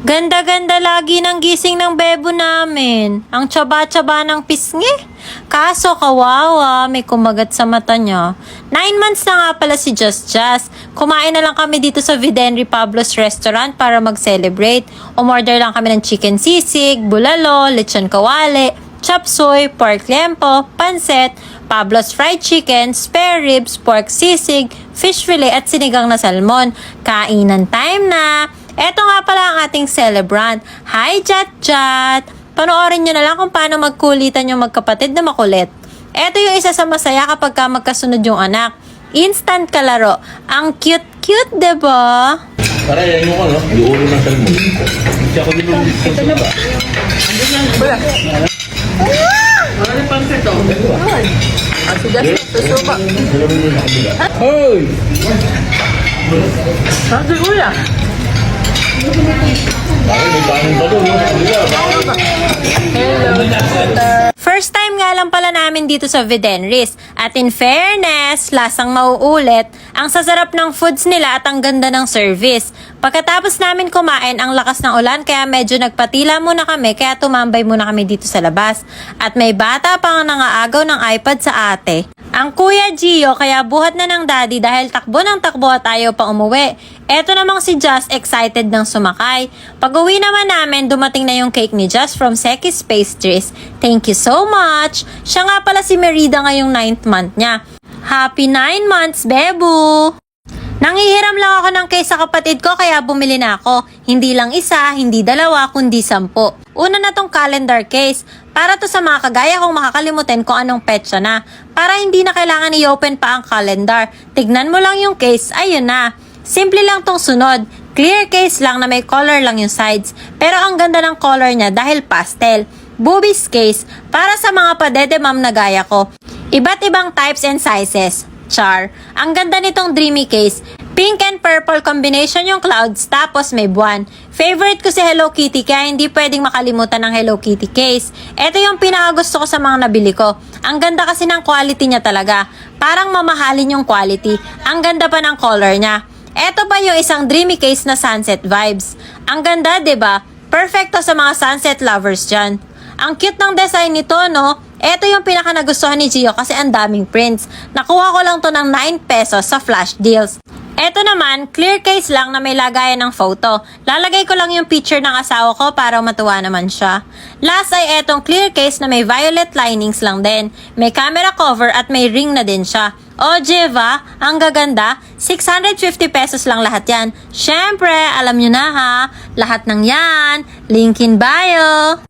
Ganda-ganda lagi ng gising ng bebo namin. Ang tsaba-tsaba ng pisngi. Kaso kawawa, may kumagat sa mata niya. 9 months na nga pala si Just. Kumain na lang kami dito sa Videnri Pablo's Restaurant para mag-celebrate. Umorder lang kami ng chicken sisig, bulalo, lechon kawali, chop suey, pork lempo, pancet, Pablo's fried chicken, spare ribs, pork sisig, fish fillet at sinigang na salmon. Kainan time na! Eto nga pala ang ating celebrant. Hi, Jat! Panoorin nyo na lang kung paano magkulitan yung magkapatid na makulit. Eto yung isa sa masaya kapag ka magkasunod yung anak. Instant kalaro. Ang cute-cute, diba? Para yan yung ano, yung ulo ng salmon. Hindi ako din yung ito na ba? Wala. Wala na pang seto. Si Just susuba. Hoy! Sabi kuya. May kanin pa doon, no? First time nga lang pala namin dito sa Videnris. At in fairness, lasang mauulit, ang sasarap ng foods nila at ang ganda ng service. Pagkatapos namin kumain, ang lakas ng ulan kaya medyo nagpatila muna kami kaya tumambay muna kami dito sa labas. At may bata pang nangaagaw ng iPad sa ate. Ang Kuya Gio kaya buhat na ng daddy dahil takbo ng takbo at ayaw pa umuwi. Eto namang si Just excited ng sumakay. Pag-uwi naman namin, dumating na yung cake ni Just from Seki's Pastries. Thank you so much! Siya nga pala si Merida ngayong 9th month niya. Happy 9 months, Bebu! Nangihiram lang ako ng case sa kapatid ko kaya bumili na ako. Hindi lang isa, hindi dalawa, kundi 10. Una na tong calendar case. Para to sa mga kagaya kong makakalimutin kung anong petsa na. Para hindi na kailangan i-open pa ang calendar. Tignan mo lang yung case, ayun na. Simple lang tong sunod. Clear case lang na may color lang yung sides. Pero ang ganda ng color niya dahil pastel. Boobies case, para sa mga padedemam na gaya ko. Iba't ibang types and sizes. Char. Ang ganda nitong dreamy case. Pink and purple combination yung clouds, tapos may buwan. Favorite ko si Hello Kitty kaya hindi pwedeng makalimutan ng Hello Kitty case. Ito yung pinakagusto ko sa mga nabili ko. Ang ganda kasi ng quality niya talaga. Parang mamahalin yung quality. Ang ganda pa ng color niya. Ito pa yung isang dreamy case na sunset vibes. Ang ganda, 'di ba? Perfecto sa mga sunset lovers dyan. Ang cute ng design nito, no? Ito yung pinaka nagustuhan ni Gio kasi ang daming prints. Nakuha ko lang to ng 9 pesos sa flash deals. Ito naman, clear case lang na may lagayan ng photo. Lalagay ko lang yung picture ng asawa ko para matuwa naman siya. Last ay etong clear case na may violet linings lang din. May camera cover at may ring na din siya. O, Jeva, ang gaganda, 650 pesos lang lahat yan. Syempre, alam nyo na ha, lahat ng yan, link in bio.